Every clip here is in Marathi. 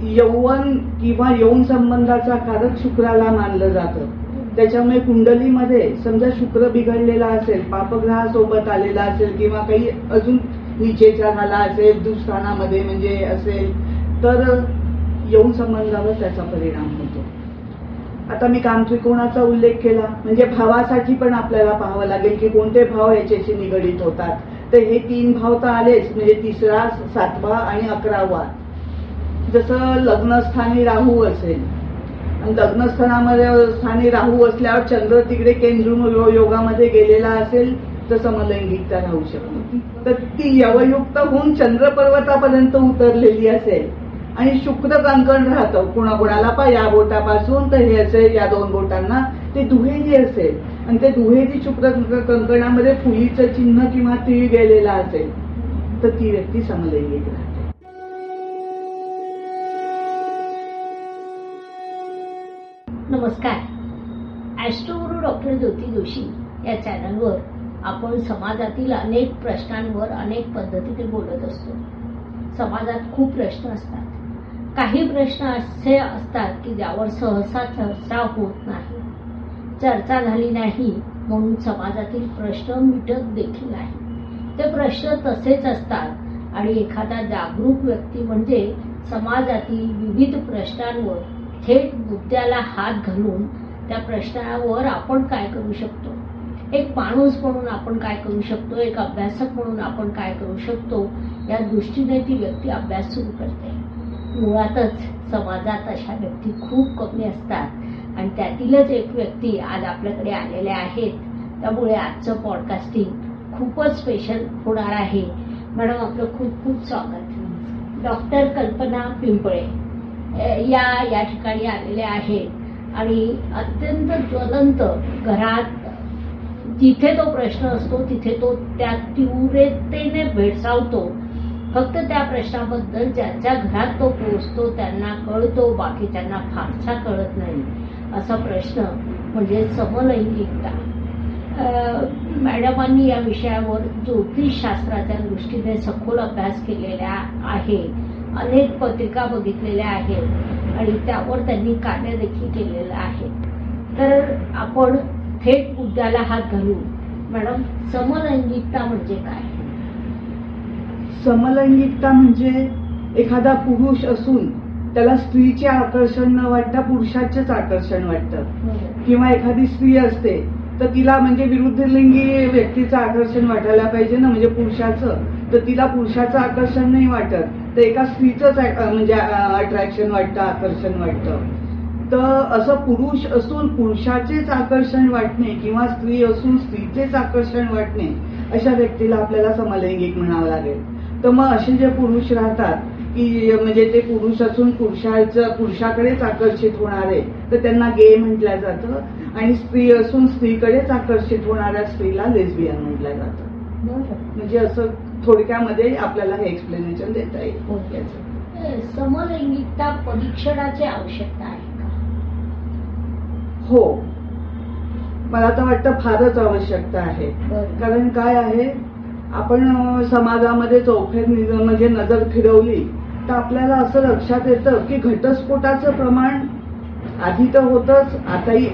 यौवन किंवा यौन संबंधाचा कारक शुक्राला मानलं जातं. त्याच्यामुळे कुंडलीमध्ये समजा शुक्र बिघडलेला असेल, पापग्रहासोबत आलेला असेल किंवा काही अजून नीचेचा झाला असेल, दुःस्थानामध्ये म्हणजे असेल, तर यौन संबंधावर त्याचा परिणाम होतो. आता मी कामत्रिकोणाचा उल्लेख केला, म्हणजे भावासाठी पण आपल्याला पाहावं लागेल की कोणते भाव याच्याशी निगडीत होतात. तर हे 3 भाव तर आलेच, म्हणजे 3रा, 7वा आणि 11वा. जसं लग्नस्थानी राहू असेल, लग्नस्थानामध्ये स्थानी राहू असल्यावर चंद्र तिकडे केंद्र योगामध्ये गेलेला असेल तर समलैंगिकता राहू शकते. तर ती यवयुक्त होऊन चंद्र पर्वतापर्यंत उतरलेली असेल आणि शुक्र कंकण राहतं कोणाकोणाला या बोटापासून तर हे असेल, या 2 बोटांना ते दुहेरी असेल आणि ते दुहेरी शुक्र कंकणामध्ये फुलीचं चिन्ह किंवा तीळ गेलेला असेल तर ती व्यक्ती समलैंगिक राहते. नमस्कार. ॲस्ट्रोगुरू डॉक्टर ज्योती जोशी या चॅनलवर आपण समाजातील अनेक प्रश्नांवर अनेक पद्धतीने बोलत असतो. समाजात खूप प्रश्न असतात. काही प्रश्न असे असतात की ज्यावर सहसा चर्चा होत नाही. चर्चा झाली नाही म्हणून समाजातील प्रश्न मिटत देखील नाही. ते प्रश्न तसेच असतात आणि एखादा जागरूक व्यक्ती म्हणजे समाजातील विविध प्रश्नांवर थेट मुद्द्याला हात घालून त्या प्रश्नावर आपण काय करू शकतो, एक माणूस म्हणून आपण काय करू शकतो, एक अभ्यासक म्हणून आपण काय करू शकतो, या दृष्टीने ती व्यक्ती अभ्यास सुरू करते. मुळातच समाजात अशा व्यक्ती खूप कमी असतात आणि त्यातीलच एक व्यक्ती आज आपल्याकडे आलेले आहेत. त्यामुळे आजचं पॉडकास्टिंग खूपच स्पेशल होणार आहे. मॅडम, आपलं खूप खूप स्वागत. डॉक्टर कल्पना पिंपळे या ठिकाणी आलेले आहेत आणि अत्यंत ज्वलंत घरात जिथे तो प्रश्न असतो तिथे तो त्या तीव्रतेने भेडसावतो. फक्त त्या प्रश्नाबद्दल ज्यांच्या घरात तो पोहोचतो त्यांना कळतो, बाकीच्यांना फारसा कळत नाही. असा प्रश्न म्हणजे समलैंगिकता. मॅडमांनी या विषयावर ज्योतिषशास्त्राच्या दृष्टीने सखोल अभ्यास केलेला आहे. अनेक पत्रिका बघितलेल्या आहेत आणि त्यावर त्यांनी कार्य देखील केलेलं आहे. तर आपण थेट मुद्द्याला हात घालू. मॅडम, समलैंगिकता म्हणजे काय? समलैंगिकता म्हणजे एखादा पुरुष असून त्याला स्त्रीचे आकर्षण न वाटता पुरुषाचेच आकर्षण वाटतं, किंवा एखादी स्त्री असते तर तिला म्हणजे विरुद्धलिंगी व्यक्तीचं आकर्षण वाटायला पाहिजे ना, म्हणजे पुरुषाचं, तर तिला पुरुषाचं आकर्षण नाही वाटत, तर एका स्त्रीचंच म्हणजे अट्रॅक्शन वाटतं, आकर्षण वाटतं. तर असं पुरुष असून पुरुषाचेच आकर्षण वाटणे किंवा स्त्री असून स्त्रीचेच आकर्षण वाटणे, अशा व्यक्तीला आपल्याला समलैंगिक म्हणावं लागेल. तर मग असे जे पुरुष राहतात की म्हणजे ते पुरुष असून पुरुषाकडेच आकर्षित होणारे, तर त्यांना गे म्हटलं जातं, आणि स्त्री असून स्त्रीकडेच आकर्षित होणाऱ्या स्त्रीला लेस्बियन म्हटलं जातं. म्हणजे असं थोडक्यामध्ये आपल्याला हे एक्सप्लेनेशन देता येईल. समलैंगिकता परीक्षणाची आवश्यकता आहे का? हो, मला तर वाटतं फारच आवश्यकता आहे. कारण काय आहे, आपण समाजामध्ये चौफेर म्हणजे नजर फिरवली तर आपल्याला असं लक्षात येतं की घटस्फोटाचं प्रमाण आधी तर होतच, आताही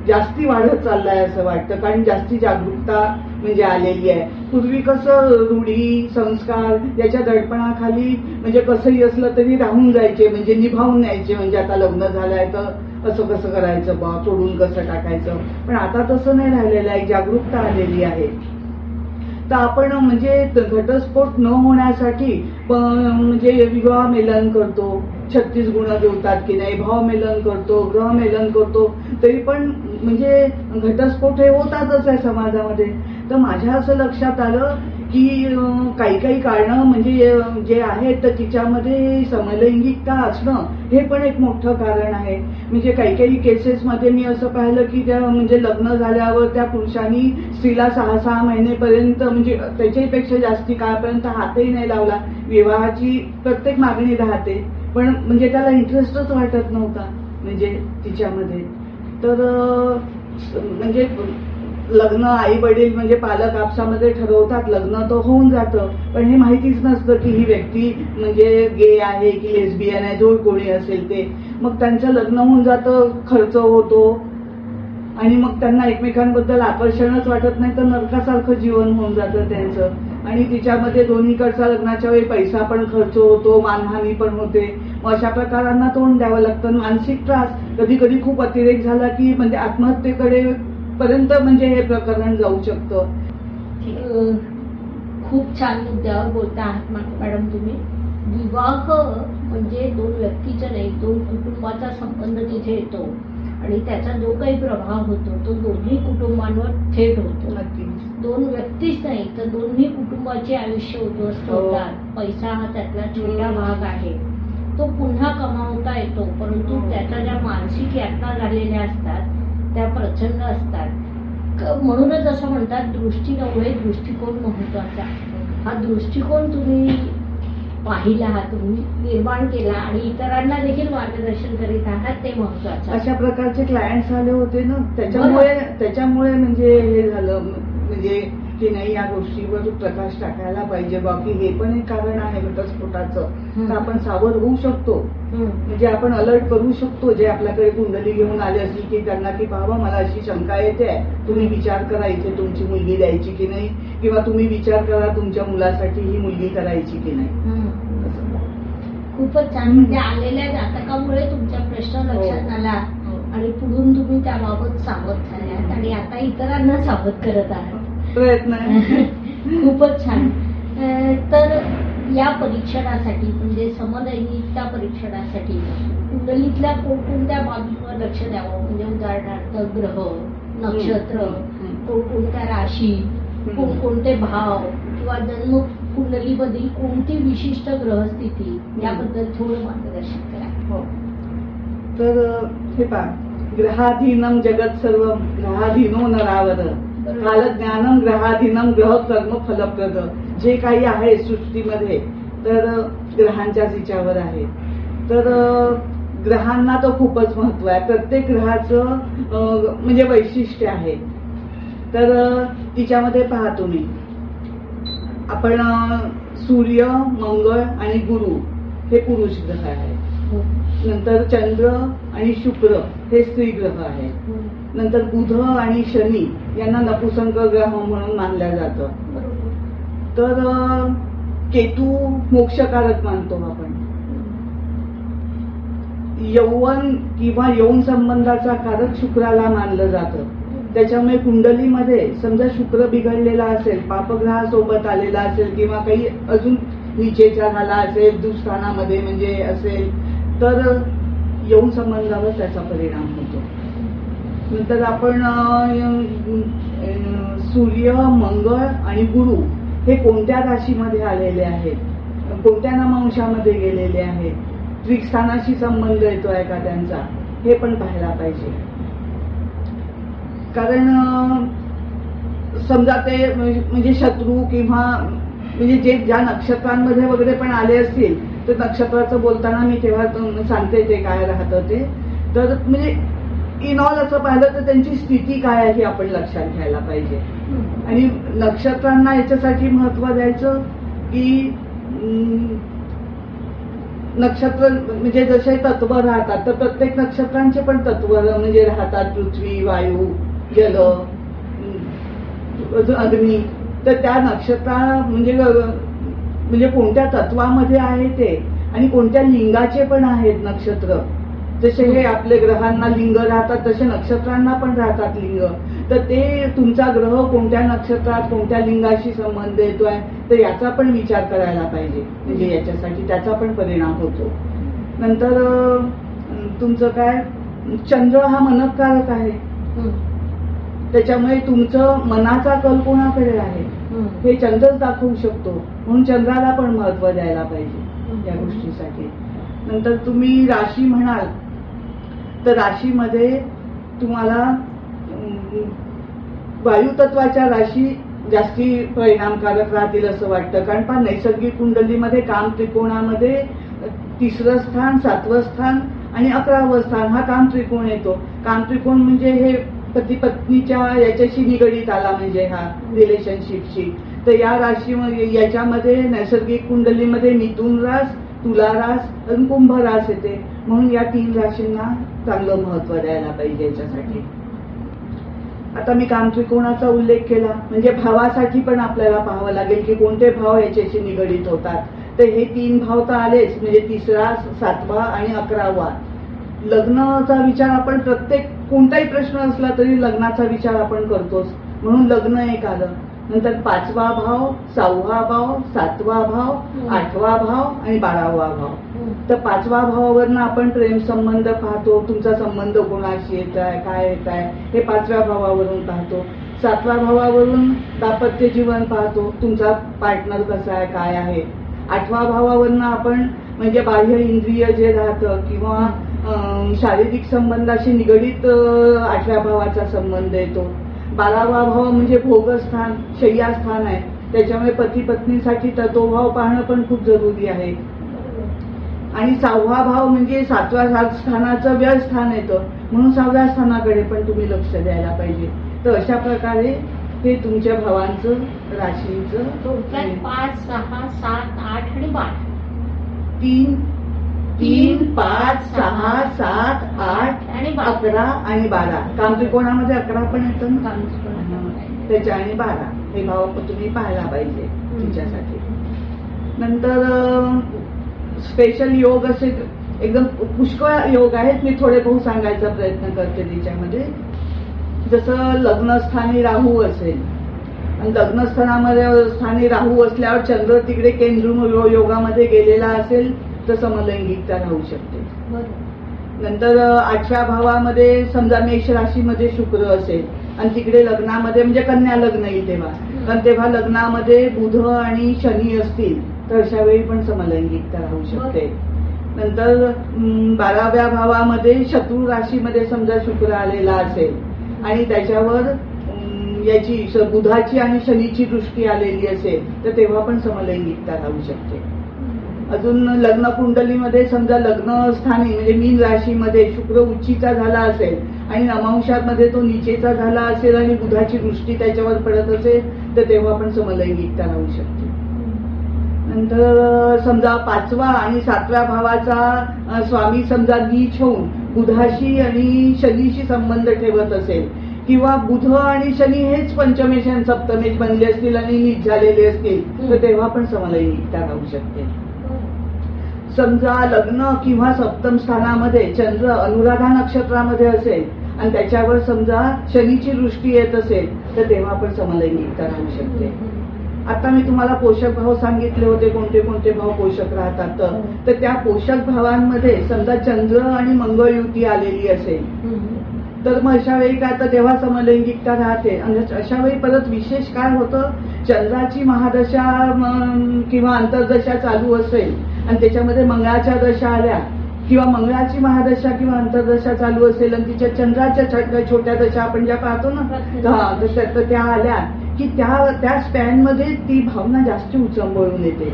जास्ती वाढत चाललंय असं वाटतं, कारण जास्ती जागरूकता म्हणजे आलेली आहे. पूर्वी कसं रूढी संस्कार याच्या दडपणाखाली म्हणजे कसंही असलं तरी राहून जायचे, म्हणजे निभावून न्यायचे, म्हणजे आता लग्न झालंय तर असं कसं करायचं बा, सोडून कसं टाकायचं. पण आता तसं नाही राहिलेलं आहे, जागरूकता आलेली आहे. तर आपण म्हणजे घटस्फोट न होण्यासाठी म्हणजे विवाह मेलन करतो, 36 गुण जुळतात की नाही, भावमेलन करतो, ग्रहमेलन करतो, तरी पण म्हणजे घटस्फोट हे होतातच आहे समाजामध्ये. तर माझ्या असं लक्षात आलं की काही काही कारणं म्हणजे जे आहेत तर तिच्यामध्ये समलैंगिकता असणं हे पण एक मोठं कारण आहे. म्हणजे काही काही केसेसमध्ये मी असं पाहिलं की त्या म्हणजे लग्न झाल्यावर त्या पुरुषांनी स्त्रीला 6 महिनेपर्यंत म्हणजे त्याच्यापेक्षा जास्ती काळपर्यंत हातही नाही लावला. विवाहाची प्रत्येक मागणी राहते पण म्हणजे त्याला इंटरेस्टच वाटत नव्हता म्हणजे तिच्यामध्ये. तर म्हणजे लग्न आई वडील म्हणजे पालक आपसामध्ये ठरवतात, लग्न तर होऊन जातं, पण हे माहितीच नसतं की ही व्यक्ती म्हणजे गे आहे की लेस्बियन आहे, जो कोणी असेल ते. मग त्यांचं लग्न होऊन जातं, खर्च होतो आणि मग त्यांना एकमेकांबद्दल आकर्षणच वाटत नाही, तर नरकासारखं जीवन होऊन जातं त्यांचं. आणि तिच्यामध्ये दोन्हीकडचा लग्नाच्या वेळी पैसा पण खर्च होतो, मानहानी पण होते. मग अशा प्रकारांना तोंड द्यावं लागतं. मानसिक त्रास, कधी कधी खूप अतिरेक झाला की म्हणजे आत्महत्येकडे पर्यंत म्हणजे हे प्रकरण जाऊ शकतं. खूप छान मुद्द्यावर बोलता आहात मॅडम तुम्ही. विवाह म्हणजे दोन व्यक्तीचा नाही, दोन कुटुंबाचा संबंध तिथे येतो आणि त्याचा जो काही प्रभाव होतो तो दोन्ही कुटुंबांवर थेट होतो. दोन व्यक्तीच नाही तर दोन्ही कुटुंबाचे आयुष्य उद्ध्वस्त होतात. पैसा हा त्यातला छोटा भाग आहे, तो पुन्हा कमावता येतो, परंतु त्याच्या ज्या मानसिक यातना झालेल्या असतात त्या प्रचंड असतात. म्हणूनच असं म्हणतात दृष्टी नव्हे दृष्टिकोन महत्वाचा. हा दृष्टिकोन तुम्ही पाहिला, तुम्ही निर्माण केला आणि इतरांना देखील मार्गदर्शन करीत आहात, ते महत्वाचं. अशा प्रकारचे क्लायंट्स आले होते ना, त्याच्यामुळे म्हणजे हे झालं म्हणजे की नाही या गोष्टीवर प्रकाश टाकायला पाहिजे. बाकी हे पण एक कारण आहे घटस्फोटाचं, तर आपण सावध होऊ शकतो. म्हणजे आपण अलर्ट करू शकतो जे आपल्याकडे कुंडली घेऊन आले असतील की त्यांना की बाबा मला अशी शंका येते, तुम्ही विचार करा इथे तुमची मुलगी द्यायची की नाही, किंवा तुम्ही विचार करा तुमच्या मुलासाठी ही मुलगी करायची की नाही. खूपच छान. म्हणजे आलेल्या जातकामुळे तुमचा प्रश्न लक्षात आला आणि पुढून तुम्ही त्याबाबत सावध झाल्यात आणि आता इतरांना सावध करत आहात. प्रयत्न खूपच छान. तर या परीक्षणासाठी म्हणजे समलैंगिकता परीक्षणासाठी कुंडलीतल्या कोणकोणत्या बाबींवर लक्ष द्यावं? म्हणजे उदाहरणार्थ ग्रह, नक्षत्र, कोणकोणत्या राशी, कोणकोणते भाव किंवा जन्म कुंडलीमधील कोणती विशिष्ट ग्रहस्थिती याबद्दल थोडं मार्गदर्शन करा. हो. तर हे पहा, ग्रहाधीनम जगत सर्व ग्रहाधीनो नरावर, कालज्ञानम ग्रहाधीनम ग्रह कर्म फलप्रद. जे काही आहे सृष्टीमध्ये तर ग्रहांच्याच विचारावर आहे. तर ग्रहांना तर खूपच महत्व आहे. प्रत्येक ग्रहाचं म्हणजे वैशिष्ट्य आहे. तर तिच्यामध्ये पहा तुम्ही, आपण सूर्य, मंगळ आणि गुरु हे पुरुष ग्रह आहेत. नंतर चंद्र आणि शुक्र हे स्त्री ग्रह आहेत. नंतर बुध आणि शनी यांना नपुसंक ग्रह म्हणून मानल्या जातं. तर केतू मोक्षकारक मानतो आपण. यौवन किंवा यौन संबंधाचा कारक शुक्राला मानलं जातं. त्याच्यामुळे कुंडलीमध्ये समजा शुक्र बिघडलेला असेल, पापग्रहासोबत आलेला असेल किंवा काही अजून नीचेचा झाला असेल, दुःस्थानामध्ये म्हणजे असेल, तर यौन संबंधावर त्याचा परिणाम होतो. नंतर आपण सूर्य, मंगळ आणि गुरु हे कोणत्या राशीमध्ये आलेले आहेत, कोणत्या नमांशामध्ये गेलेले आहेत, त्रिकस्थानाशी संबंध येतोय का त्यांचा, हे पण पाहायला पाहिजे. कारण समजा ते म्हणजे शत्रू किंवा म्हणजे जे ज्या नक्षत्रांमध्ये वगैरे पण आले असतील तर नक्षत्राचं बोलताना मी तेव्हा सांगते ते काय राहतं ते. तर म्हणजे इन ऑल असं पाहिलं तर त्यांची स्थिती काय आहे हे आपण लक्षात घ्यायला पाहिजे. आणि नक्षत्रांना याच्यासाठी महत्व द्यायचं की नक्षत्र म्हणजे जसे तत्व राहतात तर प्रत्येक नक्षत्रांचे पण तत्व म्हणजे राहतात, पृथ्वी, वायू, जल, अग्नी. तर त्या नक्षत्रा म्हणजे कोणत्या तत्वामध्ये आहे ते आणि कोणत्या लिंगाचे पण आहेत नक्षत्र. जसे हे आपले ग्रहांना लिंग राहतात तसे नक्षत्रांना पण राहतात लिंग. तर ते तुमचा ग्रह कोणत्या नक्षत्रात कोणत्या लिंगाशी संबंध येतोय तर याचा पण विचार करायला पाहिजे. म्हणजे याच्यासाठी त्याचा पण परिणाम होतो. नंतर तुमचं काय, चंद्र हा मनकारक आहे. त्याच्यामुळे तुमचं मनाचा कल कोणाकडे आहे हे चंद्रच दाखवू शकतो. म्हणून चंद्राला पण महत्व द्यायला पाहिजे या गोष्टीसाठी. नंतर तुम्ही राशी म्हणाल तर राशीमध्ये तुम्हाला वायुतत्वाच्या राशी जास्ती परिणामकारक राहतील असं वाटतं. कारण पहा, नैसर्गिक कुंडलीमध्ये काम त्रिकोणामध्ये 3रं स्थान, 7वं स्थान आणि 11वं स्थान हा काम त्रिकोण येतो. काम त्रिकोण म्हणजे हे पती पत्नीच्या याच्याशी निगडीत आला म्हणजे हा रिलेशनशिपशी. तर या राशी याच्यामध्ये नैसर्गिक कुंडलीमध्ये मिथुन रास, तुला रास आणि कुंभ रास येते. म्हणून या 3 राशींना चांगलं महत्व द्यायला पाहिजे याच्यासाठी. आता मी कामत्रिकोणाचा उल्लेख केला म्हणजे भावासाठी पण आपल्याला पाहावं लागेल की कोणते भाव याच्याशी निगडीत होतात. तर हे 3 भाव तर आलेच म्हणजे 3रा, 7वा आणि 11वा. लग्नाचा विचार आपण प्रत्येक कोणताही प्रश्न असला तरी लग्नाचा विचार आपण करतोच. म्हणून लग्न एक आलं. नंतर 5वा भाव, 6वा भाव, 7वा भाव, 8वा भाव आणि 12वा भाव. तर 5वा भावावरनं आपण प्रेम संबंध पाहतो, तुमचा संबंध कोणाशी येत आहे, काय येत आहे हे 5व्या भावावरून पाहतो. 7व्या भावावरून दाम्पत्य जीवन पाहतो, तुमचा पार्टनर कसा आहे, काय आहे. 8व्या भावावरनं आपण म्हणजे बाह्य इंद्रिय जे राहतं किंवा शारीरिक संबंधाशी निगडीत 8व्या भावाचा संबंध येतो. 12वा भाव म्हणजे भोगस्थान, शय्यास्थान आहे. त्याच्यामुळे पती पत्नीसाठी तत्वभाव पाहणं पण खूप जरुरी आहे. आणि 6वा भाव म्हणजे 7व्या स्थानाचं व्ययस्थान येतं. म्हणून 6व्या स्थानाकडे पण तुम्ही लक्ष द्यायला पाहिजे. तर अशा प्रकारे हे तुमच्या भावांचं राशींचं 5, 6, 7, 8 आणि 12. 3, 5, 6, 7, 8 आणि 11 आणि 12. कामत्रिकोणामध्ये 11 पण येतं ना त्याच्या आणि 12 हे भाव तुम्ही पाहायला पाहिजे तिच्यासाठी. नंतर स्पेशल योग असे एकदम पुष्कळ योग आहेत. मी थोडे बहुत सांगायचा प्रयत्न करते तिच्यामध्ये. जसं लग्नस्थानी राहू असेल आणि लग्नस्थानामध्ये स्थानी राहू असल्यावर चंद्र तिकडे केंद्र योगामध्ये गेलेला असेल तर समलैंगिकता राहू शकते. नंतर 8व्या भावामध्ये समजा मेष राशीमध्ये शुक्र असेल आणि तिकडे लग्नामध्ये म्हणजे कन्या लग्न येईल तेव्हा, कारण तेव्हा लग्नामध्ये बुध आणि शनी असतील तर अशा वेळी पण समलैंगिकता राहू शकते. नंतर 12व्या भावामध्ये शत्रू राशीमध्ये समजा शुक्र आलेला असेल आणि त्याच्यावर याची बुधाची आणि शनीची दृष्टी आलेली असेल तर तेव्हा पण समलैंगिकता राहू शकते. अजून लग्न कुंडलीमध्ये समजा लग्नस्थानी म्हणजे मीन राशीमध्ये शुक्र उच्चीचा झाला असेल आणि नमांशामध्ये तो नीचेचा झाला असेल आणि बुधाची दृष्टी त्याच्यावर पडत असेल तर तेव्हा पण समलैंगिकता राहू शकते. नंतर समजा 5व्या आणि 7व्या भावाचा स्वामी समजा नीच होऊन बुधाशी आणि शनीशी संबंध ठेवत असेल किंवा बुध आणि शनी हेच पंचमेश आणि सप्तमेश बनले असतील आणि नीच झालेले असतील तर तेव्हा पण समलैंगिकता राहू शकते. समजा लग्न किंवा सप्तम स्थानामध्ये चंद्र अनुराधा नक्षत्रामध्ये असेल आणि त्याच्यावर समजा शनीची दृष्टी येत असेल तर तेव्हा पण समलैंगिकता राहू शकते. आता मी तुम्हाला पोषक भाव सांगितले होते कोणते कोणते भाव पोषक राहतात. तर त्या पोषक भावांमध्ये समजा चंद्र आणि मंगळ युती आलेली असेल तर मग अशा वेळी काय तर तेव्हा समलैंगिकता राहते. आणि अशा वेळी परत विशेष काय होतं, चंद्राची महादशा किंवा अंतर्दशा चालू असेल आणि त्याच्यामध्ये मंगळाच्या दशा आल्या किंवा मंगळाची महादशा किंवा अंतर्दशा चालू असेल आणि तिच्या चंद्राच्या छोट्या दशा आपण ज्या पाहतो ना तर त्या आल्या की त्या स्पॅनमध्ये ती भावना जास्त उचंबळून येते.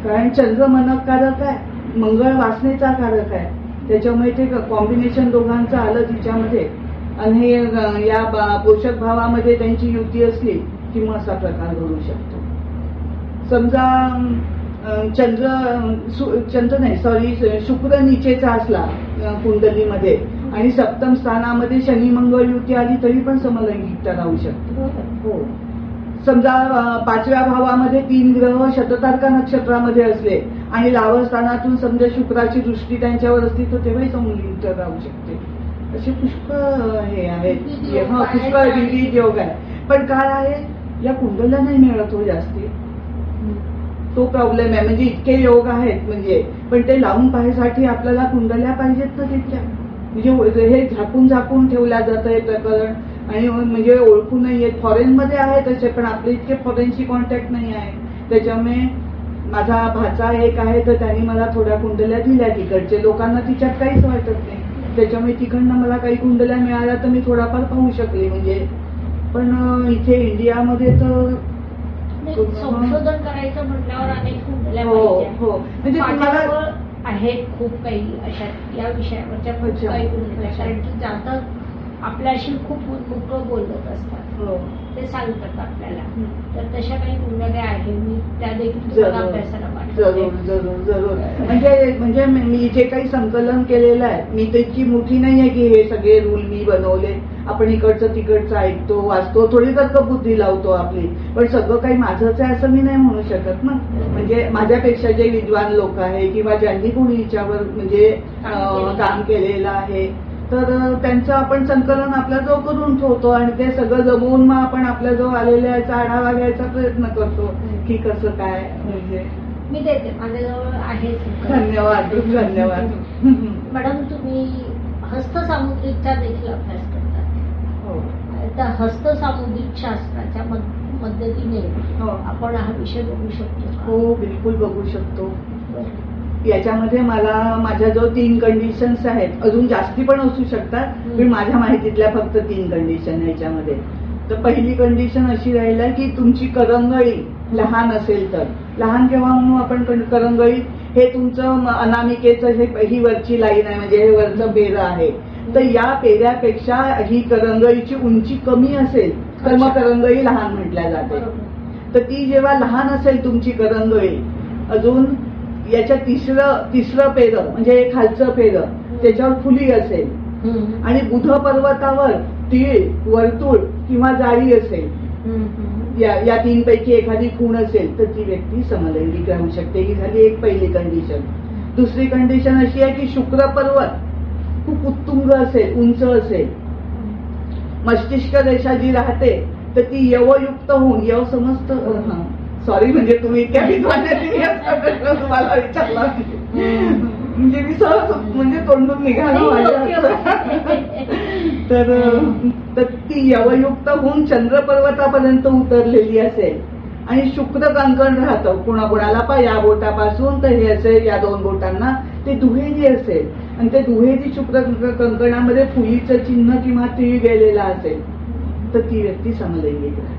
कारण चंद्र मनकारक आहे, मंगळ वासनेचा कारक आहे. त्याच्यामुळे ते कॉम्बिनेशन दोघांचं आलं तिच्यामध्ये आणि या पोषक भावामध्ये त्यांची युती असली की मग असा प्रकार घडू शकतो. समजा शुक्र नीचेचा असला कुंडलीमध्ये आणि सप्तम स्थानामध्ये शनी मंगळ युती आली तरी पण समलैंगिकता राहू शकते. हो. समजा 5व्या भावामध्ये 3 ग्रह शततारका नक्षत्रामध्ये असले आणि लाभ स्थानातून समजा शुक्राची दृष्टी त्यांच्यावर असली तर तेव्हाही समलैंगिकता राहू शकते. असे पुष्कळ हे आहेत, पुष्कळ विविध योग आहे. पण काय आहे, या कुंडल्या नाही मिळत हो जास्ती, तो प्रॉब्लेम आहे. म्हणजे इतके योग आहेत म्हणजे पण ते लावून पाहायसाठी आपल्याला कुंडल्या पाहिजेत ना तितक्या. म्हणजे हे झाकून झाकून ठेवल्या जातं हे प्रकरण आणि म्हणजे ओळखू नाही येत. फॉरेनमध्ये आहे तसे पण आपले इतके फॉरेनशी कॉन्टॅक्ट नाही आहे. त्याच्यामुळे माझा भाचा एक आहे तर त्यांनी मला थोड्या कुंडल्या दिल्या तिकडचे लोकांना, तिच्यात काहीच वाटत नाही. त्याच्यामुळे तिकडनं मला काही कुंडल्या मिळाल्या तर मी थोडाफार पाहू शकले म्हणजे. पण इथे इंडियामध्ये तर संशोधन करायचं म्हटल्यावर अनेक कुंडल्या हो म्हणजे तुम्हाला आहेत खूप काही अशा या विषयावरच्या खूप काही कुंडल्या, कारण की जातक आपल्याशी खूप मोकळं बोलत असतात, हो. ते सांगतात आपल्याला. तर तशा काही कुंडल्या आहे, मी त्या देखील तुम्हाला अभ्यासाला पाठवते. जरूर जरूर जरूर. म्हणजे मी जे काही संकलन केलेलं आहे, मी त्याची मोठी नाहीये की हे सगळे रूल मी बनवले. आपण इकडचं तिकडचं ऐकतो, वाचतो, थोडी तर्कबुद्धी लावतो आपली, पण सगळं काही माझंच आहे असं मी नाही म्हणू शकत ना. म्हणजे माझ्यापेक्षा जे विद्वान लोक आहे किंवा ज्यांनी कोणी हिच्यावर म्हणजे काम केलेलं आहे, तर त्यांचं आपण संकलन आपल्याजवळ करून ठेवतो आणि ते सगळं जमवून मग आपण आपल्याजवळ आलेल्या याचा आढावा घ्यायचा प्रयत्न करतो की कसं काय. म्हणजे मी देते, माझ्याजवळ आहे. धन्यवाद धन्यवाद. मॅडम, तुम्ही हस्तसामुद्रिकचा देखील अभ्यास करतात. हो. तर हस्तसामुद्रिक शास्त्राच्या मदतीने आपण हा विषय बघू शकतो. हो, बिलकुल बघू शकतो. याच्यामध्ये मला माझ्याजवळ 3 कंडिशन्स आहेत, अजून जास्ती पण असू शकतात, पण माझ्या माहितीतल्या फक्त 3 कंडिशन याच्यामध्ये. तर पहिली कंडिशन अशी राहील की तुमची करंगळी लहान असेल तर. लहान केव्हा म्हणून आपण करंगळी, हे तुमचं अनामिकेचं ही वरची लाईन आहे, म्हणजे हे वरचं पेरं आहे. तर या पेऱ्यापेक्षा ही करंगळीची उंची कमी असेल तर मग करंगळी लहान म्हटल्या जाते. तर ती जेव्हा लहान असेल तुमची करंगळी, अजून याच्या तिसरं पेरं म्हणजे एक खालचं पेरं त्याच्यावर फुली असेल आणि बुध पर्वतावर तीळ, वर्तुळ किंवा जाळी असेल, या 3 पैकी एखादी खूण असेल तर ती व्यक्ती समलैंगिक राहू शकते. ही झाली एक पहिली कंडिशन. दुसरी कंडिशन अशी आहे की शुक्र पर्वत खूप उत्तुंग असेल, उंच असेल. मस्तिष्क रेषा जी राहते तर ती यवयुक्त होऊन, यव समजत, सॉरी म्हणजे तुम्ही इतक्या विद्वान तुम्हाला विचारला म्हणजे मी सहज म्हणजे तोंडून निघालो माझ्या. तर ती यवयुक्त होऊन चंद्र पर्वतापर्यंत उतरलेली असेल आणि शुक्र कंकण राहतं कुणाकुणाला, या बोटापासून तर हे असेल, या 2 बोटांना ते दुहेरी असेल आणि ते दुहेरी शुक्र कंकणामध्ये फुलीचं चिन्ह किंवा तीळ गेलेला असेल तर ती व्यक्ती समलैंगिक राहते.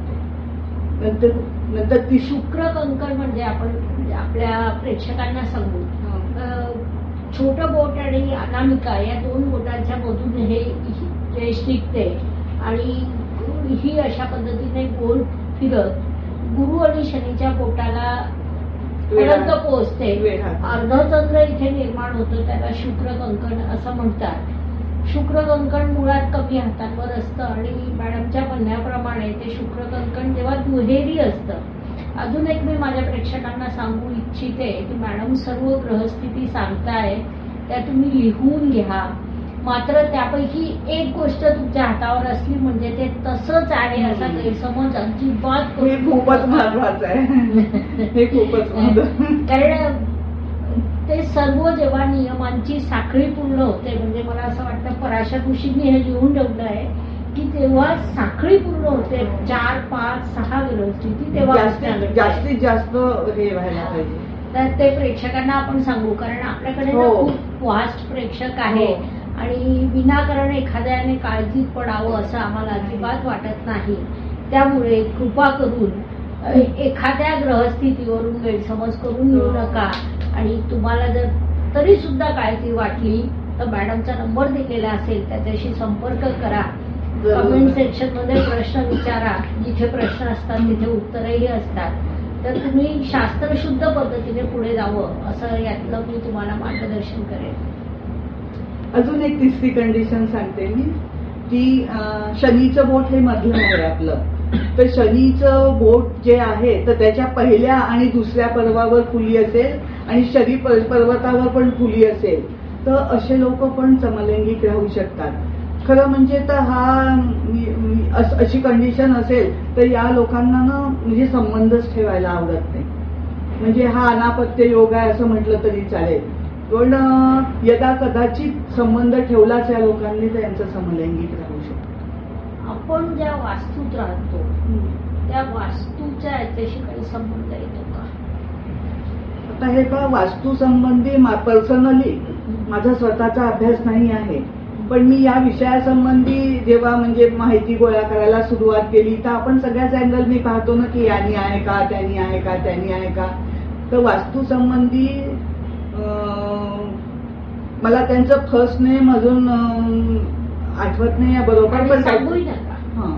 नंतर ती शुक्र कंकण म्हणजे आपण आपल्या प्रेक्षकांना सांगू, छोटं बोट आणि अनामिका या 2 बोटांच्या मधून हे रेष निघते आणि ही अशा पद्धतीने गोल फिरत गुरु आणि शनीच्या बोटाला पर्यंत पोहोचते. अर्धचंद्र इथे निर्माण होतं, त्याला शुक्र कंकण असं म्हणतात. शुक्र कंकण मुळात कमी हातांवर असतं आणि मॅडमच्या म्हणण्याप्रमाणे ते शुक्र कंकण जेव्हा दुहेरी असतं. अजून एक मी माझ्या प्रेक्षकांना सांगू इच्छिते की मॅडम सर्व ग्रहस्थिती सांगताय त्या तुम्ही लिहून घ्या, मात्र त्यापैकी एक गोष्ट तुमच्या हातावर असली म्हणजे ते तसंच आहे असा गैरसमज अजिबात खूपच महत्वाचं आहे. हे खूपच महत्वाचं, कारण ते सर्व जेव्हा नियमांची साखळी पूर्ण होते, म्हणजे मला असं वाटतं पराशर ऋषींनी हे लिहून ठेवलं आहे की तेव्हा साखळी पूर्ण होते 4, 5, 6 ग्रहस्थिती, तेव्हा जास्तीत जास्त हे व्हायला पाहिजे. तर ते प्रेक्षकांना आपण सांगू, कारण आपल्याकडे खूप वास्ट प्रेक्षक आहे आणि विनाकारण एखाद्याने काळजीत पडावं असं आम्हाला अजिबात वाटत नाही. त्यामुळे कृपा करून एखाद्या ग्रहस्थितीवरून गैरसमज करून घेऊ नका आणि तुम्हाला जर तरी सुद्धा काळजी वाटली तर मॅडमचा नंबर दिलेला असेल त्याच्याशी संपर्क करा. कमेंट सेक्शन मध्ये प्रश्न विचारा, जिथे प्रश्न असतात तिथे उत्तरही असतात. तर तुम्ही शास्त्रशुद्ध पद्धतीने पुढे जावं असं यातलं मी तुम्हाला मार्गदर्शन करेन. अजून एक तिसरी कंडिशन सांगते मी की शनीचं बोट हे मध्यम आहे आपलं. तर शनीचं बोट जे आहे तर त्याच्या पहिल्या आणि दुसऱ्या पर्वावर फुली असेल आणि शनी पर्वतावर पण फुली असेल तर असे लोक पण समलैंगिक राहू शकतात. खरं म्हणजे तर अशी कंडिशन असेल तर या लोकांना ना म्हणजे संबंधच ठेवायला आवडत नाही. म्हणजे हा अनापत्य योग आहे असं म्हटलं तरी चालेल, पण यदा कदाचित संबंध ठेवलाच या लोकांनी तर यांचं समलैंगिक राहू शकतो. आपण ज्या वास्तूत राहतो त्या वास्तूच्या याच्याशी काही संबंध येतो का? आता हे पहा, वास्तू संबंधी पर्सनली माझा स्वतःचा अभ्यास नाही आहे, पण मी या विषयासंबंधी जेव्हा म्हणजे माहिती गोळा करायला सुरुवात केली तर आपण सगळ्याच अँगलनी पाहतो ना की यांनी आहे का, त्यांनी आहे का, त्यांनी आहे का. तर वास्तू संबंधी मला त्यांचं फर्स्ट नेम अजून आठवत नाही बरोबर, आणि पण सांगूही नका. हा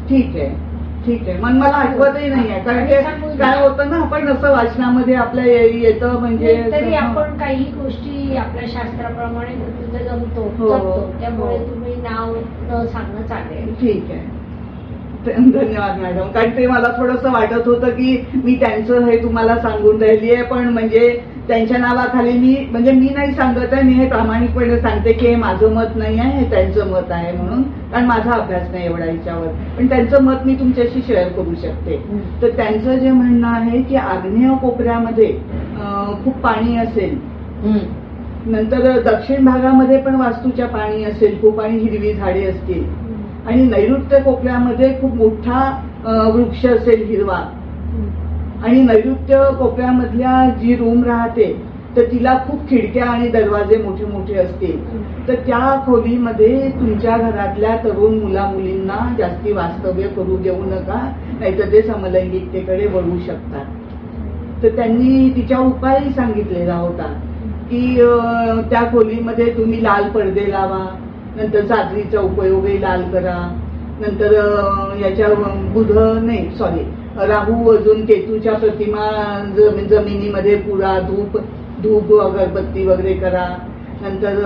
ठीक आहे ठीक आहे. मग मला आठवतही नाहीये, कारण ते काय होतं ना, आपण असं वाचनामध्ये आपल्या येतं म्हणजे तरी आपण काही गोष्टी आपल्या शास्त्राप्रमाणे जमतो त्यामुळे तुम्ही नाव न सांगणं चालेल. ठीक आहे, धन्यवाद मॅडम. कारण ते मला थोडंसं वाटत होतं की मी त्यांचं हे तुम्हाला सांगून राहिली आहे, पण म्हणजे त्यांच्या नावाखाली मी नाही सांगत आहे, मी हे प्रामाणिकपणे सांगते की हे माझं मत नाही आहे, हे त्यांचं मत आहे म्हणून, कारण माझा अभ्यास नाही एवढा याच्यावर, पण त्यांचं मत मी तुमच्याशी शेअर करू शकते. तर त्यांचं जे म्हणणं आहे की आग्नेय कोपऱ्यामध्ये खूप पाणी असेल, नंतर दक्षिण भागामध्ये पण वास्तूच्या पाणी असेल खूप आणि हिरवी झाडे असतील, आणि नैऋत्य कोपऱ्यामध्ये खूप मोठा वृक्ष असेल हिरवा, आणि नैऋत्य कोपऱ्यामधल्या जी रूम राहते तर तिला खूप खिडक्या आणि दरवाजे मोठे मोठे असतील, तर त्या खोलीमध्ये तुमच्या घरातल्या तरुण मुला मुलींना जास्ती वास्तव्य करू देऊ नका, नाहीतर ते समलैंगिकतेकडे वळू शकतात. तर त्यांनी तिच्या उपायही सांगितलेला होता की त्या खोलीमध्ये तुम्ही लाल पडदे लावा, नंतर चादरीचा उपयोगही लाल करा, नंतर याच्या राहू अजून केतूच्या प्रतिमा जमिनीमध्ये पुरा, धूप अगरबत्ती वगैरे करा, नंतर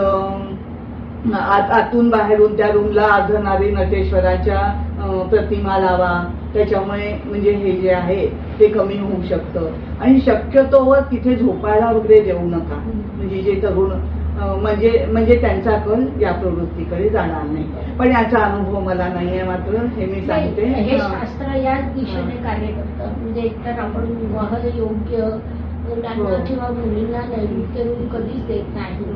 आतून बाहेरून त्या रूमला अर्धनारी नटेश्वराच्या प्रतिमा लावा, त्याच्यामुळे म्हणजे हे जे आहे ते कमी होऊ शकतं. आणि शक्यतोवर तिथे झोपायला वगैरे देऊ नका, म्हणजे जे तरुण म्हणजे त्यांचा कल या प्रवृत्तीकडे जाणार नाही. पण याचा अनुभव मला नाहीये मात्र, हे मी सांगते. हे शास्त्र याच दिशेने कार्य करतं. म्हणजे एकतर आपण विवाह योग्य मुलांना किंवा मुलींना नैऋत्य रूप कधीच देत नाही.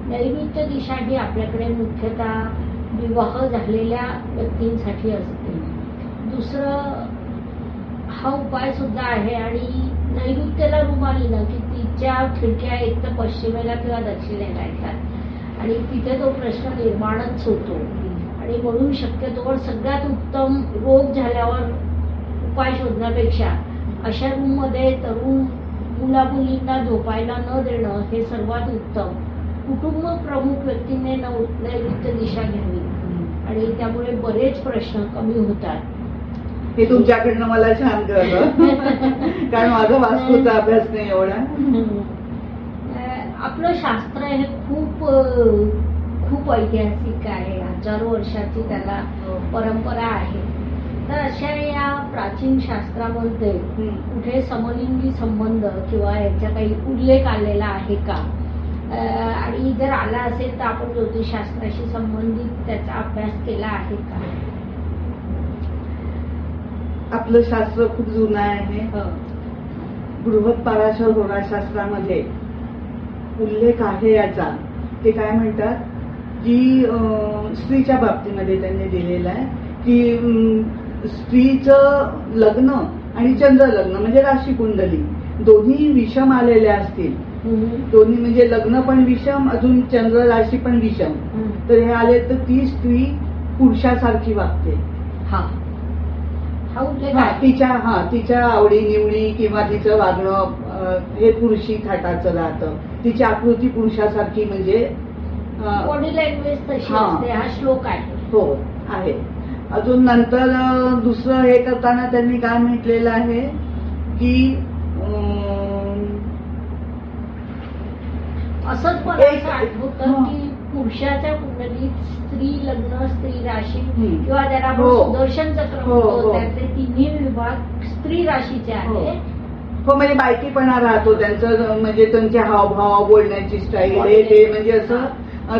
नैऋत्य दिशा ही आपल्याकडे मुख्यतः विवाह झालेल्या व्यक्तींसाठी असते. दुसरं हा उपाय सुद्धा आहे, आणि नैऋत्येला रूम आली ना की तिच्या खिडक्या एक तर पश्चिमेला किंवा दक्षिणेला येतात, आणि तिथे तो प्रश्न निर्माणच होतो. आणि म्हणून शक्यतोवर सगळ्यात उत्तम रोग झाल्यावर उपाय शोधण्यापेक्षा अशा रूममध्ये तरुण मुला मुलींना झोपायला न देणं हे सर्वात उत्तम. कुटुंब प्रमुख व्यक्तीने नैऋत्य दिशा घ्यावी, आणि त्यामुळे बरेच प्रश्न कमी होतात. हे तुमच्याकडनं मला छान कळलं, कारण माझा वास्तूचा अभ्यास नाही एवढा. आपलं शास्त्र हे खूप खूप ऐतिहासिक आहे, हजारो वर्षाची त्याला परंपरा आहे. तर अशा या प्राचीन शास्त्रामध्ये कुठे समलिंगी संबंध किंवा याचा काही उल्लेख आलेला आहे का, आणि जर आला असेल तर आपण ज्योतिषशास्त्राशी संबंधित त्याचा अभ्यास केला आहे का? आपलं शास्त्र खूप जुनं आहे. बृहत्पराशर होराशास्त्रामध्ये उल्लेख आहे याचा. ते काय म्हणतात की स्त्रीच्या बाबतीमध्ये त्यांनी दिलेलं आहे की स्त्रीचं लग्न आणि चंद्र लग्न म्हणजे राशी कुंडली दोन्ही विषम आलेल्या असतील, दोन्ही म्हणजे लग्न पण विषम, अजून चंद्र राशी पण विषम, तर हे आले तर ती स्त्री पुरुषासारखी वागते. तिच्या आवडी निवडी किंवा तिचं वागणं हे पुरुषी थाटाचं राहतं. तिची आकृती पुरुषासारखी म्हणजे बॉडी लँग्वेज तशी असते. हा श्लोक आहे. हो आहे. अजून नंतर दुसरं हे करताना त्यांनी काय म्हटलेलं आहे की असंच मला आठवतं की पुरुषाच्या कुंडलीत स्त्री लग्न, स्त्री राशी किंवा त्याला आपण सुदर्शन चक्र म्हणतो, त्याचे तिन्ही विभाग स्त्री राशीचे आहे. हो, म्हणजे बायकीपणा राहतो त्यांचं, म्हणजे त्यांचे हावभाव, बोलण्याची स्टाईल हे म्हणजे असं.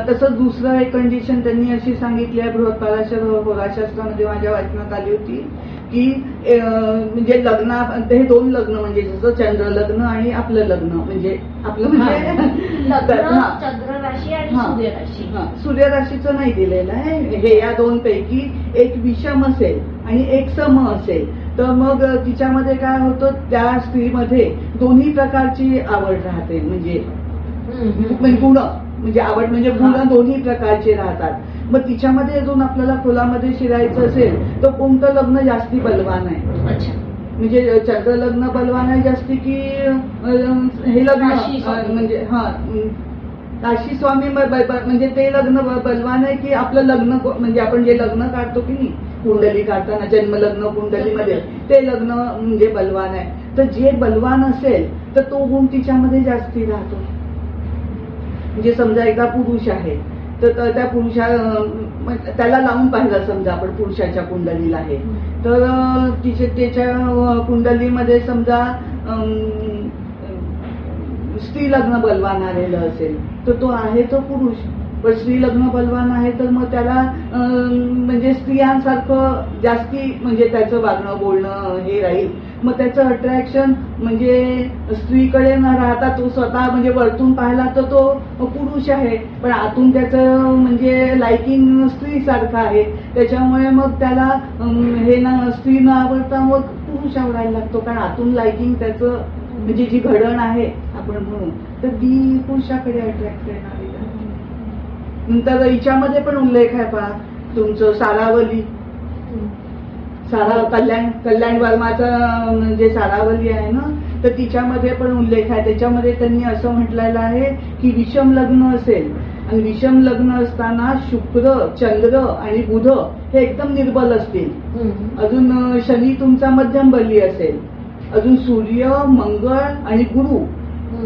तसं दुसरं एक कंडिशन त्यांनी अशी सांगितली आहे बृहत्पराशर होराशास्त्रामध्ये माझ्या वाचनात आली होती की म्हणजे हे दोन लग्न म्हणजे जसं चंद्र लग्न आणि आपलं लग्न म्हणजे आपलं चंद्र राशी आणि सूर्य राशी. सूर्य राशीचं नाही दिलेलं आहे हे. या दोन पैकी एक विषम असेल आणि एक सम असेल तर मग तिच्यामध्ये काय होतं, त्या स्त्रीमध्ये दोन्ही प्रकारची आवड राहते. म्हणजे गुण म्हणजे आवड म्हणजे गुण दोन्ही प्रकारचे राहतात. मग तिच्यामध्ये अजून आपल्याला खोलामध्ये शिरायचं असेल तर कोणतं लग्न जास्ती बलवान आहे, म्हणजे चंद्र लग्न बलवान आहे जास्ती की हे लग्न म्हणजे राशी स्वामी म्हणजे ते लग्न बलवान आहे की आपलं लग्न म्हणजे आपण जे लग्न काढतो की नाही कुंडली काढताना जन्मलग्न कुंडलीमध्ये ते लग्न म्हणजे बलवान आहे. तर जे बलवान असेल तर तो गुण तिच्यामध्ये जास्ती राहतो. म्हणजे समजा एका पुरुष आहे तर त्या पुरुषा त्याला लावून पाहिलं समजा आपण पुरुषाच्या कुंडलीला आहे तर त्याच्या कुंडलीमध्ये समजा स्त्री लग्न बलवान आलेलं असेल तर तो आहे तो पुरुष. पण स्त्री लग्न बलवान आहे तर मग त्याला म्हणजे स्त्रियांसारखं जास्ती म्हणजे त्याचं वागणं बोलणं हे राहील. मग त्याचं अट्रॅक्शन म्हणजे स्त्रीकडे न राहता तो स्वतः म्हणजे वरतून पाहिला तर तो पुरुष आहे पण आतून त्याचं म्हणजे लाइकिंग स्त्रीसारखं आहे. त्याच्यामुळे मग त्याला हे ना स्त्री न आवडता मग पुरुष आवडायला लागतो कारण आतून लाइकिंग त्याचं म्हणजे जी घडण आहे आपण म्हणू तर ती पुरुषाकडे अट्रॅक्ट करणारी. नंतर हिच्यामध्ये पण उल्लेख आहे पहा तुमचं सारावली कल्याण वर्माचा म्हणजे सारावली आहे ना तर तिच्यामध्ये पण उल्लेख आहे. त्याच्यामध्ये त्यांनी असं म्हटलेलं आहे की विषम लग्न असेल आणि विषम लग्न असताना शुक्र चंद्र आणि बुध हे एकदम निर्बल असतील. अजून शनी तुमचा मध्यम बली असेल. अजून सूर्य मंगळ आणि गुरु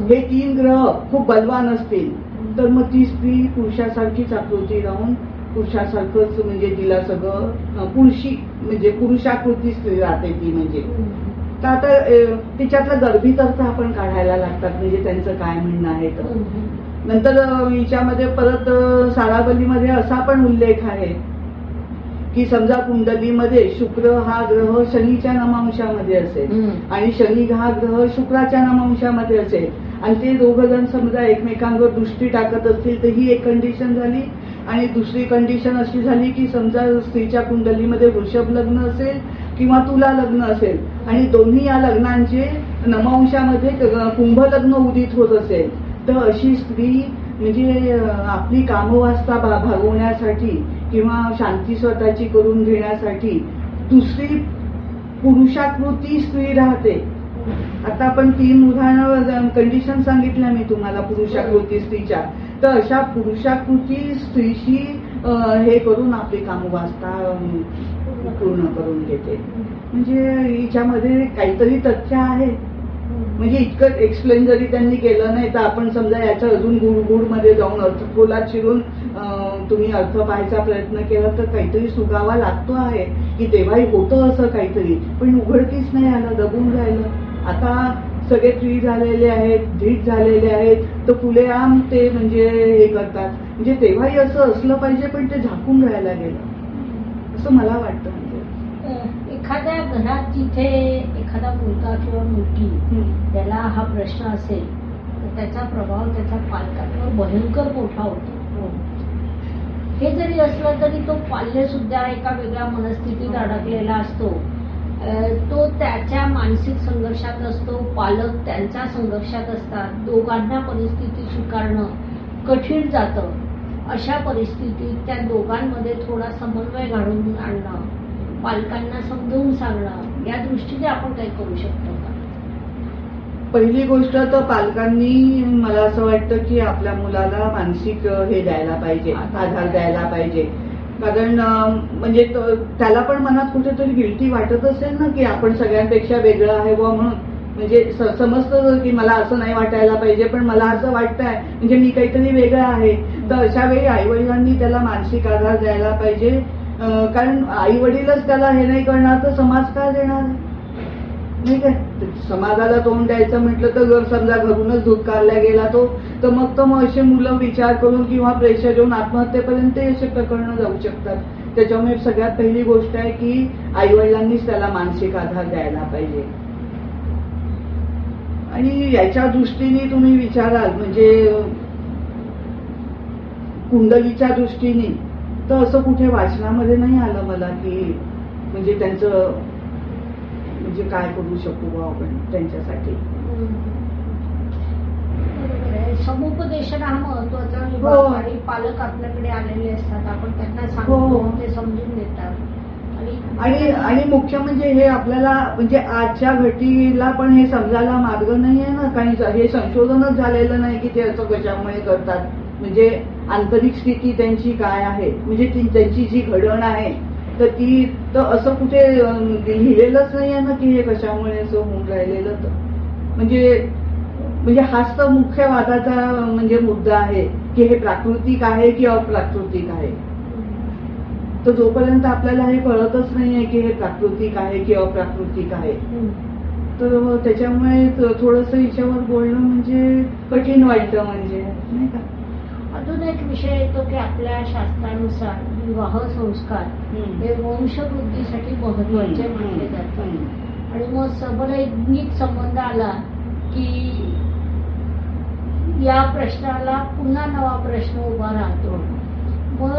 हे 3 ग्रह खूप बलवान असतील तर मग ती स्त्री पुरुषासारखीच आकृती राहून पुरुषासारखंच म्हणजे तिला सगळं पुरुषी म्हणजे पुरुषाकृती स्त्री राहते ती म्हणजे. तर आता तिच्यातला गर्भित अर्थ आपण काढायला लागतात म्हणजे त्यांचं काय म्हणणं आहे. तर नंतर हिच्यामध्ये परत सारावलीमध्ये असा पण उल्लेख आहे की समजा कुंडलीमध्ये शुक्र हा ग्रह शनीच्या नमांशामध्ये असेल आणि शनी हा ग्रह शुक्राच्या नमांशामध्ये असेल आणि ते दोघं जण समजा एकमेकांवर दृष्टी टाकत असतील तर ही एक कंडिशन झाली. आणि दुसरी कंडिशन अशी झाली की समजा स्त्रीच्या कुंडलीमध्ये वृषभ लग्न असेल किंवा तुला लग्न असेल आणि दोन्ही या लग्नांचे नमांशामध्ये कुंभ लग्न उदित होत असेल तर अशी स्त्री म्हणजे आपली कामवासना भागवण्यासाठी किंवा शांती स्वतःची करून घेण्यासाठी दुसरी पुरुषाकृती स्त्री राहते. आता आपण 3 उदाहरणं कंडिशन सांगितल्या मी तुम्हाला पुरुषाकृती स्त्रीच्या. तर अशा पुरुषाकृती स्त्रीशी हे करून आपली कामवासना पूर्ण करून घेते. म्हणजे हिच्यामध्ये काहीतरी तथ्य आहे. म्हणजे इतकं एक्सप्लेन जरी त्यांनी केलं नाही तर आपण समजा याच्या अजून गुड मध्ये जाऊन अर्थखोलात शिरून तुम्ही अर्थ पाहायचा प्रयत्न केला तर काहीतरी सुगावा लागतो आहे की तेव्हाही होतं असं काहीतरी पण उघडकीच नाही आलं दबून राहिलं. आता सगळे फ्री झालेले आहेत धीट झालेले आहेत तर फुलेआम ते म्हणजे हे करतात. म्हणजे तेव्हाही असं असलं पाहिजे पण ते झाकून राहायला गेलं असं मला वाटतं. म्हणजे एखाद्या घरात जिथे एखादा मुलगा किंवा मुलगी त्याला हा प्रश्न असेल तर त्याचा प्रभाव त्याच्या पालकांवर भयंकर मोठा होतो. हे जरी असलं तरी तो पाल्य सुद्धा एका वेगळ्या मनस्थितीत अडकलेला असतो. तो त्याच्या मानसिक संघर्षात असतो. पालक त्यांच्या संघर्षात असतात. दोघांना परिस्थिती स्वीकारणं कठीण जातं. अशा परिस्थितीत त्या दोघांमध्ये थोडा समन्वय घडवून आणणं पालकांना समजावून सांगणं या दृष्टीने आपण काही करू शकतो का? पहिली गोष्ट तर पालकांनी मला असं वाटतं की आपल्या मुलाला मानसिक हे द्यायला पाहिजे आधार द्यायला पाहिजे. कारण म्हणजे त्याला पण मनात कुठेतरी गिल्टी वाटत असेल ना की आपण सगळ्यांपेक्षा वेगळं आहे बुवा म्हणून. म्हणजे समजतं की मला असं नाही वाटायला पाहिजे पण मला असं वाटतंय म्हणजे मी काहीतरी वेगळं आहे. तर अशा वेळी आईवडिलांनी त्याला मानसिक आधार द्यायला पाहिजे. कारण आई वडीलच त्याला हे नाही करणार तर समाज काय देणार नाही काय. समाजाला तोंड द्यायचं म्हटलं तर समजा घरूनच धुतकारला गेला तो तर मग असे मुलं विचार करून किंवा प्रेशर देऊन आत्महत्येपर्यंत शक्य करणं जाऊ शकतात. त्याच्यामुळे सगळ्यात पहिली गोष्ट आहे की आई वडिलांनीच त्याला मानसिक आधार द्यायला पाहिजे. आणि याच्या दृष्टीने तुम्ही विचाराल म्हणजे कुंडलीच्या दृष्टीने तर असं कुठे वाचनामध्ये नाही आलं मला की म्हणजे त्यांचं म्हणजे काय करू शकू आपण त्यांच्यासाठी. समुपदेशन हा महत्वाचा विभाग आणि पालक आपल्याकडे आलेले असतात. आपण त्यांना सांगतो ते समजून घेतात आणि मुख्य म्हणजे हे आपल्याला म्हणजे आजच्या घटीला पण हे समजायला मार्ग नाही आहे ना, काही हे संशोधनच झालेलं नाही की ते असं कशामुळे करतात. म्हणजे आंतरिक स्थिती त्यांची काय आहे, म्हणजे त्यांची जी घडण आहे तर ती तर असं कुठे लिहिलेलंच नाही आहे ना की हे कशामुळे असं होऊन राहिलेलं. तर म्हणजे हाच तर मुख्य वादाचा म्हणजे मुद्दा आहे की हे प्राकृतिक आहे की अप्राकृतिक आहे. तर जोपर्यंत आपल्याला हे कळतच नाहीये की हे प्राकृतिक आहे की अप्राकृतिक आहे, तर त्याच्यामुळे थोडंसं हिच्यावर बोलणं म्हणजे कठीण वाटतं, म्हणजे नाही का. अजून एक विषय येतो की आपल्या शास्त्रानुसार विवाह संस्कार हे वंशवृद्धीसाठी महत्वाचे मानले जातात. आणि मग समलैंगिक संबंध आला की या प्रश्नाला पुन्हा नवा प्रश्न उभा राहतो. मग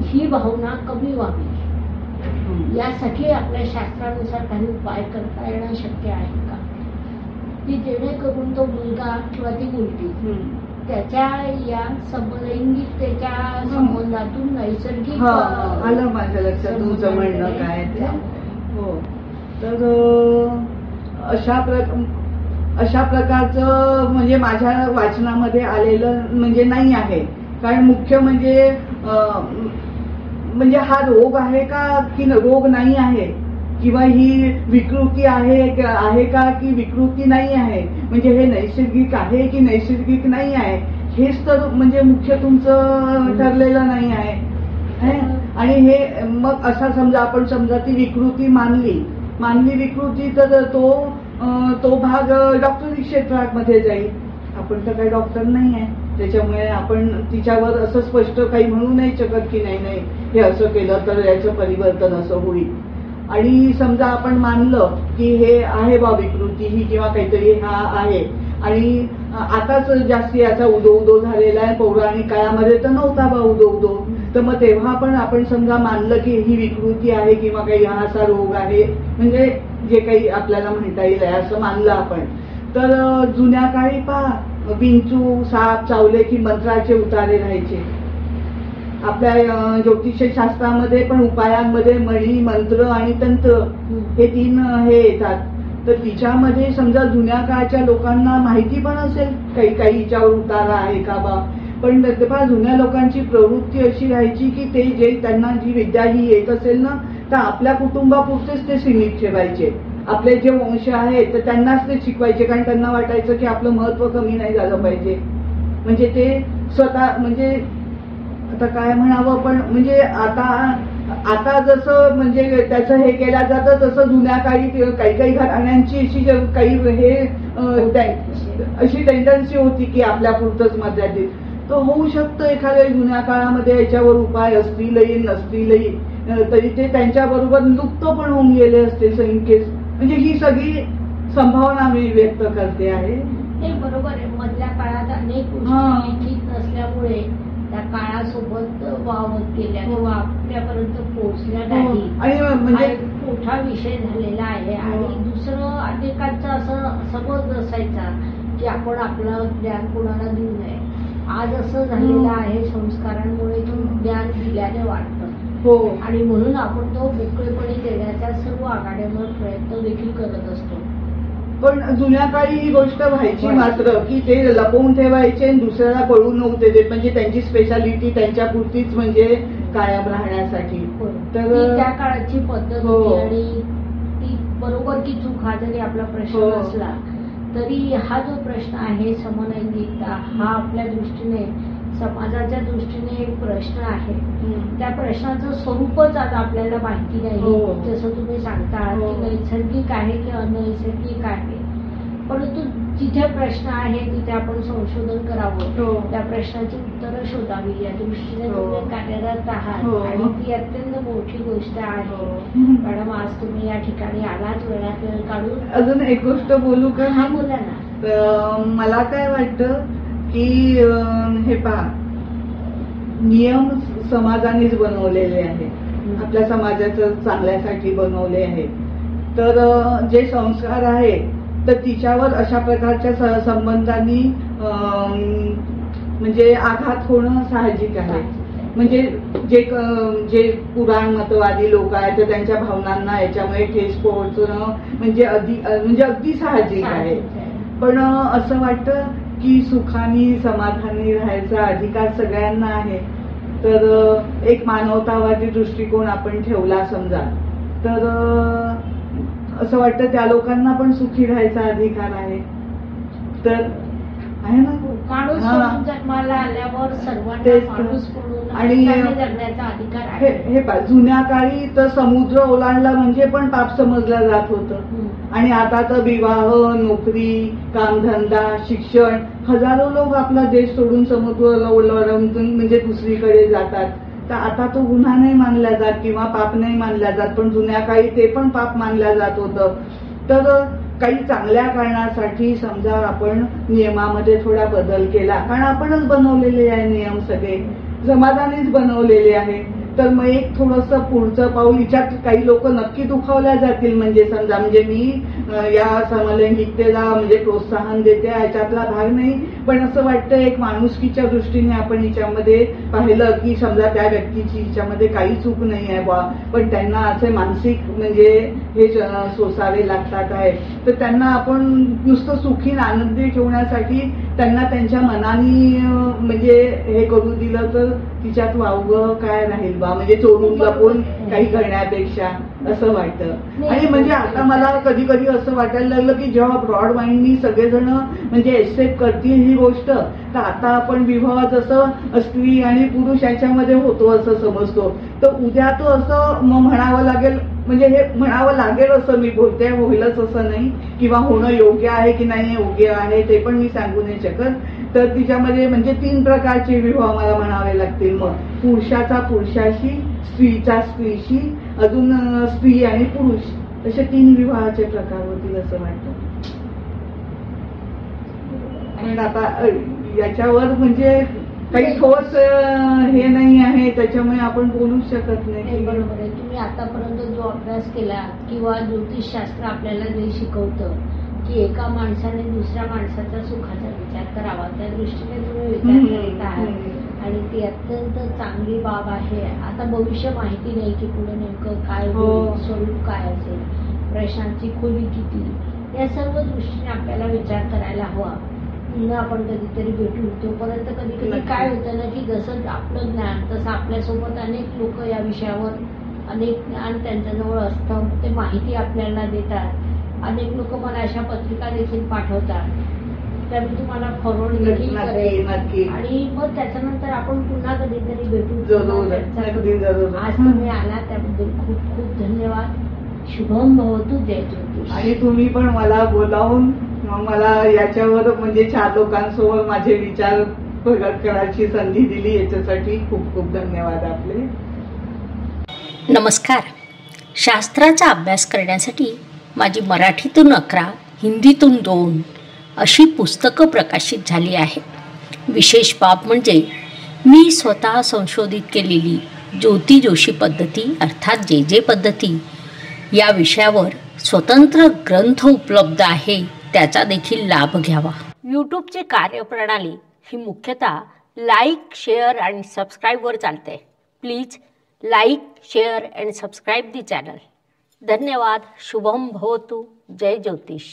ही भावना कमी व्हावी यासाठी आपल्या शास्त्रानुसार काही उपाय करता येणं शक्य आहे का, की जेणेकरून तो मुलगा किंवा ती मुलगी त्याच्या या समलैंगिकतेच्या संबंधातून नैसर्गिक आलं माझ्या लक्षात तुमचं म्हणणं काय ते. हो, तर अशा प्रकारचं म्हणजे माझ्या वाचनामध्ये आलेलं म्हणजे नाही आहे. कारण मुख्य म्हणजे हा रोग आहे का की रोग नाही आहे, किंवा ही विकृती आहे का की विकृती नाही आहे, म्हणजे हे नैसर्गिक आहे की नैसर्गिक नाही आहे, हेच तर म्हणजे मुख्य तुमचं ठरलेलं नाही आहे. आणि हे मग असा समजा आपण ती विकृती मानली विकृती, तर तो भाग डॉक्टरी क्षेत्रामध्ये जाईल. आपण तर काही डॉक्टर नाही आहे, त्याच्यामुळे आपण तिच्यावर असं स्पष्ट काही म्हणू नाही शकत की नाही हे असं केलं तर याचं परिवर्तन असं होईल. आणि समजा आपण मानलं की हे आहे बा विकृती ही किंवा काहीतरी हा आहे, आणि आताच जास्ती याचा उदो झालेला आहे, पौराणिक काळामध्ये तर नव्हता बा उदो. तर मग तेव्हा पण आपण समजा मानलं की ही विकृती आहे किंवा काही हा असा रोग आहे, म्हणजे जे काही आपल्याला म्हणता येईल असं मानलं आपण. तर जुन्या काळी पहा विंचू साप चावले की मंत्राचे उतारे राहायचे. आपल्या ज्योतिष शास्त्रामध्ये पण उपायांमध्ये मणी मंत्र आणि तंत्र हे 3 हे येतात. तर तिच्यामध्ये समजा जुन्या काळच्या लोकांना माहिती पण असेल काही हिच्यावर उतारा आहे का बा, पण जुन्या लोकांची प्रवृत्ती अशी राहायची की ते जे त्यांना जी विद्या ही येत असेल ना, तर आपल्या कुटुंबापुरतेच ते सीमित ठेवायचे. आपले जे वंश आहेत तर त्यांनाच ते शिकवायचे, कारण त्यांना वाटायचं की आपलं महत्व कमी नाही झालं पाहिजे. म्हणजे ते स्वतः म्हणजे आता काय म्हणावं, पण म्हणजे आता जसं म्हणजे त्याचं हे केलं जातं तसं जुन्या काळी काही घराण्यांची अशी काही हे अशी टेंडन्सी होती की आपल्या पुरतच मर्यादित. तर होऊ शकतं एखाद्या जुन्या काळामध्ये याच्यावर उपाय असतीलही नसतीलही, तरी ते त्यांच्या बरोबर लुप्त पण होऊन गेले असतील संख्येस. म्हणजे ही सगळी संभावना मी व्यक्त करते आहे. हे बरोबर आहे. मधल्या काळात अनेक गोष्टी लिखित नसल्यामुळे त्या काळासोबत वावत गेल्या किंवा आपल्यापर्यंत पोहोचल्या नाही, आणि म्हणजे मोठा विषय झालेला आहे. आणि दुसरं अनेकांचा असं समज असायचा की आपण आपलं ज्ञान कोणाला देऊ नये. आज असं झालेलं आहे संस्कारांमुळे की ज्ञान दिल्याने वाटतं, आणि म्हणून आपण तो मोकळेपणे देण्याच्या सर्व आघाड्यांवर प्रयत्न देखील करत असतो. पण जुन्या काळी ही गोष्ट व्हायची मात्र की ते लपवून ठेवायचे आणि दुसऱ्याला कळू नव्हते देत, म्हणजे त्यांची स्पेशालिटी त्यांच्या पुरतीच म्हणजे कायम राहण्यासाठी. तर त्या काळाची पद्धत होती. आणि ती बरोबर की चूक हा जरी आपला प्रश्न असला तरी हा जो प्रश्न आहे समलैंगिकता हा आपल्या दृष्टीने समाजाच्या दृष्टीने एक प्रश्न आहे. त्या प्रश्नाचं स्वरूपच आता आपल्याला माहिती नाही. जसं तुम्ही सांगता की नैसर्गिक आहे की अनैसर्गिक आहे, परंतु जिथे प्रश्न आहे तिथे आपण संशोधन करावं, त्या प्रश्नाची उत्तरं शोधावी या दृष्टीने तुम्ही कार्यरत आहात. आणि ती अत्यंत मोठी गोष्ट आहे. मॅडम, आज तुम्ही या ठिकाणी आलात वेळात वेळ काढून. अजून एक गोष्ट बोलू का? हा, बोला ना. मला काय वाटतं की हे पहा, नियम समाजानेच बनवलेले आहेत, आपल्या समाजाचं चांगल्यासाठी बनवले आहेत. तर जे संस्कार आहेत तर तिच्यावर अशा प्रकारच्या संबंधांनी म्हणजे आघात होणं साहजिक आहे. म्हणजे जे पुराण मतवादी लोक आहेत तर त्यांच्या भावनांना याच्यामुळे ठेस पोहोचणं म्हणजे अगदी साहजिक आहे. पण असं वाटतं की सुखाने समाधानी राहायचा अधिकार सगळ्यांना आहे. तर एक मानवतावादी दृष्टिकोन आपण ठेवला समजा तर असं वाटतं त्या लोकांना पण सुखी राहायचा अधिकार आहे. तर आहे ना, माणूस म्हणून जन्माला आल्यावर सर्वांना माणूस म्हणून आणि जगण्याचा अधिकार आहे. हे जुन्या काळी तर समुद्र ओलांडला म्हणजे पण पाप समजलं जात होतं. आणि आता तर विवाह, नोकरी, कामधंदा, शिक्षण, हजारो लोक आपला देश सोडून समुद्र ओलांडून म्हणजे दुसरीकडे जातात. तर आता तो गुन्हा नाही मानला जात किंवा पाप नाही मानला जात, पण जुन्या काळी ते पण पाप मानलं जात होतं. तर काही चांगल्या कारणासाठी समजा आपण नियमामध्ये थोडा बदल केला, कारण आपणच बनवलेले आहे नियम, सगळे समाजानेच बनवलेले आहे. तर मग एक थोडंसं पुढचं पाऊल, हिच्यात काही लोक नक्की दुखावल्या जातील. म्हणजे समजा म्हणजे मी या समलैंगिकतेला म्हणजे प्रोत्साहन देते याच्यातला भाग नाही, पण असं वाटतं एक माणुसकीच्या दृष्टीने आपण हिच्यामध्ये पाहिलं की समजा त्या व्यक्तीची हिच्यामध्ये काही चूक नाही आहे बा, पण त्यांना असे मानसिक म्हणजे हे सोसावे लागतात आहे. तर त्यांना आपण नुसतं सुखी आनंदी ठेवण्यासाठी त्यांना त्यांच्या मनाने म्हणजे हे करू दिलं तर तिच्यात वावगं काय राहील बा, म्हणजे चोरून लपून काही करण्यापेक्षा असं वाटतं. आणि म्हणजे आता मला कधी कधी असं वाटायला लागलं की जेव्हा ब्रॉड माइंडनी सगळेजण म्हणजे एक्सेप्ट करतील ही गोष्ट, तर आता आपण विवाह जसं स्त्री आणि पुरुष याच्यामध्ये होतो असं समजतो, तर उद्या तो असं म्हणावं लागेल, म्हणजे हे म्हणावं लागेल असं मी बोलते, होईलच असं नाही, किंवा होणं योग्य आहे की नाही योग्य आहे ते पण मी सांगू नाही शकत. तर तिच्यामध्ये म्हणजे 3 प्रकारचे विवाह मला म्हणावे लागतील. मग पुरुषाचा पुरुषाशी, स्त्रीचा स्त्रीशी, अजून स्त्री आणि पुरुष, असे 3 विवाहाचे प्रकार होतील असं वाटतं. पण आता याच्यावर म्हणजे काही ठोस हे नाही आहे, त्याच्यामुळे आपण बोलूच शकत नाही. बरोबर आहे. तुम्ही आतापर्यंत जो अभ्यास केला किंवा ज्योतिषशास्त्र आपल्याला जे शिकवतं की एका माणसाने दुसऱ्या माणसाच्या सुखाचा विचार करावा, त्या दृष्टीने तुम्ही विचार करीत आहात आणि ती अत्यंत चांगली बाब आहे. आता भविष्य माहिती नाही की पुढे नेमकं काय स्वरूप काय असेल, प्रश्नांची खोली किती, या सर्व दृष्टीने आपल्याला विचार करायला हवा. पुन्हा आपण कधीतरी भेटू. तोपर्यंत कधी कधी काय होतं ना की जसं आपलं ज्ञान तसं आपल्यासोबत अनेक लोक या विषयावर अनेक ज्ञान त्यांच्याजवळ असतं, ते माहिती आपल्याला देतात. अनेक लोक मला अशा पत्रिका देखील पाठवतात, त्या मी तुम्हाला फॉरवर्ड देखील करेन. आणि मग त्याच्यानंतर आपण पुन्हा कधीतरी भेटू. आज तुम्ही आला त्याबद्दल खूप खूप धन्यवाद. शुभम भवतु. जय ज्योतिष. आणि तुम्ही पण मला बोलावून मला याच्यावर म्हणजे 4 लोकांसमोर माझे विचार प्रगट करायची संधी दिली, याच्यासाठी खूप खूप धन्यवाद आपले. नमस्कार. शास्त्राचा अभ्यास करण्यासाठी माझी मराठीतून 11, हिंदीतून 2 अशी पुस्तकं प्रकाशित झाली आहेत. विशेष बाब म्हणजे मी स्वतः संशोधित केलेली ज्योती जोशी पद्धती अर्थात जे पद्धती या विषयावर स्वतंत्र ग्रंथ उपलब्ध आहे, त्याचा देखील लाभ घ्यावा. यूट्यूबची कार्यप्रणाली ही मुख्यतः लाईक, शेअर आणि सबस्क्राईबवर चालते. Please like, share and subscribe the channel. धन्यवाद. शुभम भवतु. जय ज्योतिष.